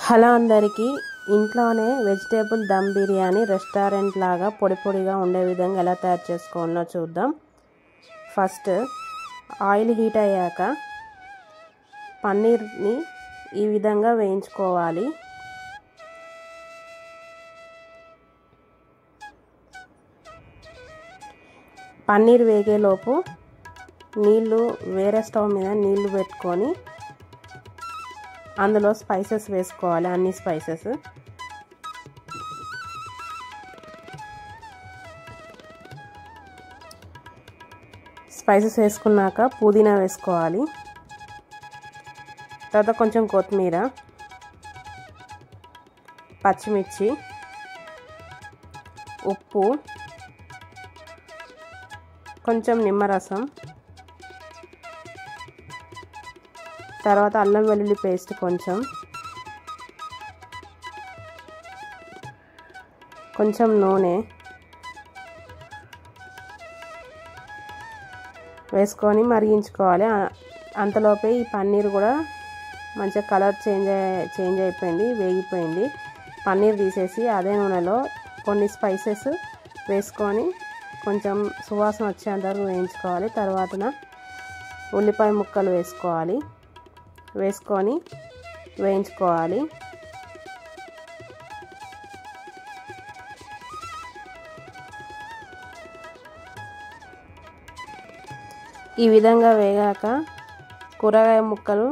Hello అందరికీ, ఇంట్లోనే vegetable dum biryani restaurant లాగా పొడి పొడిగా ఉండే విధంగా ఎలా తయారు చేసుకోవాలో చూద్దాం. ఫస్ట్ ఆయిల్ హీట్ అయ్యాక పన్నీర్ని ఈ విధంగా వేయించుకోవాలి. పన్నీర్ వేగేలోపు వేరే స్టవ్ మీద నీళ్లు పెట్టుకొని అందులో స్పైసెస్ వేసుకోవాలి. అన్ని స్పైసెస్ వేసుకున్నాక పుదీనా వేసుకోవాలి. తర్వాత కొంచెం కొత్తిమీర, పచ్చిమిర్చి, ఉప్పు, కొంచెం నిమ్మరసం, తర్వాత అల్లం వెల్లుల్లి పేస్ట్, కొంచెం నూనె వేసుకొని మరిగించుకోవాలి. అంతలోపే ఈ పన్నీర్ కూడా మంచిగా కలర్ చేంజ్ అయిపోయింది, వేగిపోయింది. పన్నీర్ తీసేసి అదే నూనెలో కొన్ని స్పైసెస్ వేసుకొని కొంచెం సువాసన వచ్చేంత వరకు వేయించుకోవాలి. తర్వాతన ఉల్లిపాయ ముక్కలు వేసుకొని వేయించుకోవాలి. ఈ విధంగా వేగాక కూరగాయ ముక్కలు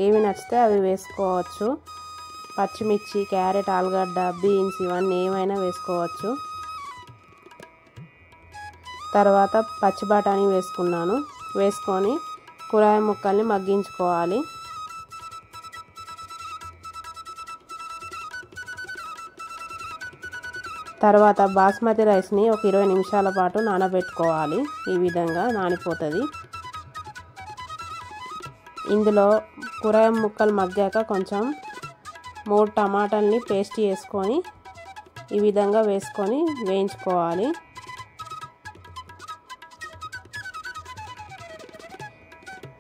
ఏవి నచ్చితే అవి వేసుకోవచ్చు. పచ్చిమిర్చి, క్యారెట్, ఆలుగడ్డ, బీన్స్ ఇవన్నీ ఏమైనా వేసుకోవచ్చు. తర్వాత పచ్చి బఠానీ వేసుకొని కూరగాయ ముక్కల్ని మగ్గించుకోవాలి. తర్వాత బాస్మతి రైస్ని ఒక 20 నిమిషాల పాటు నానబెట్టుకోవాలి. ఈ విధంగా నానిపోతుంది. ఇందులో కూరగాయ ముక్కలు మగ్గాక కొంచెం 3 టమాటాలని పేస్ట్ చేసుకొని ఈ విధంగా వేసుకొని వేయించుకోవాలి.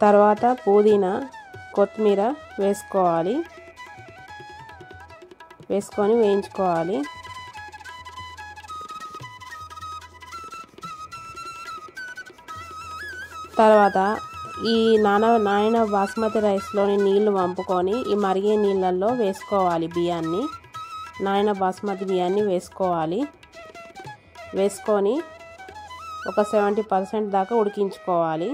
తర్వాత పుదీనా, కొత్తిమీర వేసుకొని వేయించుకోవాలి. తర్వాత ఈ నానిన బాస్మతి రైస్లోని నీళ్లు వంపుకొని ఈ మరిగే నీళ్ళల్లో వేసుకోవాలి. నానిన బాస్మతి బియ్యాన్ని వేసుకొని ఒక 70% దాకా ఉడికించుకోవాలి.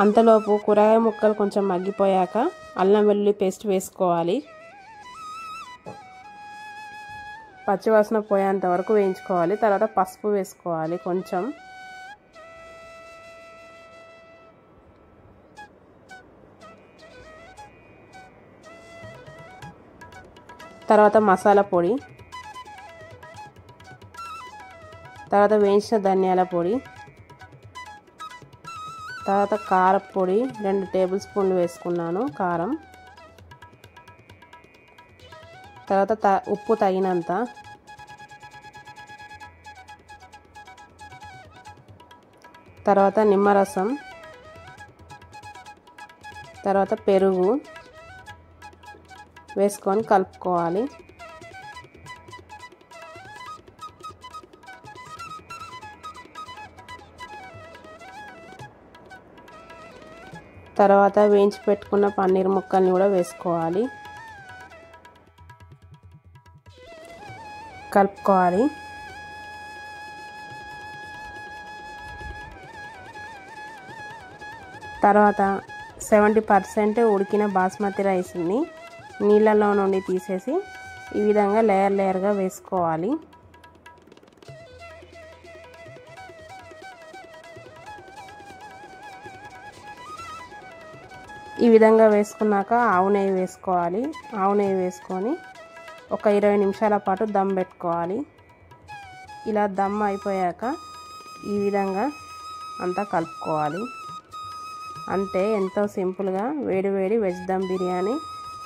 అంతలోపు కూరగాయ ముక్కలు కొంచెం మగ్గిపోయాక అల్లం వెల్లుల్లి పేస్ట్ వేసుకోవాలి. పచ్చివాసన పోయేంత వరకు వేయించుకోవాలి. తర్వాత పసుపు వేసుకోవాలి కొంచెం. తర్వాత మసాలా పొడి, తర్వాత వేయించిన ధనియాల పొడి, తర్వాత కారపొడి 2 టేబుల్ స్పూన్లు వేసుకున్నాను కారం. తర్వాత ఉప్పు తగినంత, తర్వాత నిమ్మరసం, తర్వాత పెరుగు వేసుకొని కలుపుకోవాలి. తర్వాత వేయించి పెట్టుకున్న పన్నీర్ ముక్కల్ని కూడా వేసుకోవాలి, కలుపుకోవాలి. తర్వాత 70% ఉడికిన బాస్మతి రైస్ని నీళ్ళలో నుండి తీసేసి ఈ విధంగా లేయర్గా వేసుకోవాలి. ఈ విధంగా వేసుకున్నాక ఆవు నెయ్యి వేసుకోవాలి. ఆవు నెయ్యి వేసుకొని ఒక 20 నిమిషాల పాటు దమ్ పెట్టుకోవాలి. ఇలా దమ్ అయిపోయాక ఈ విధంగా అంతా కలుపుకోవాలి. అంతే, ఎంతో సింపుల్గా వేడి వెజ్ దమ్ బిర్యానీ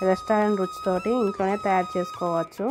రెస్టారెంట్ రుచితోటి ఇంట్లోనే తయారు చేసుకోవచ్చు.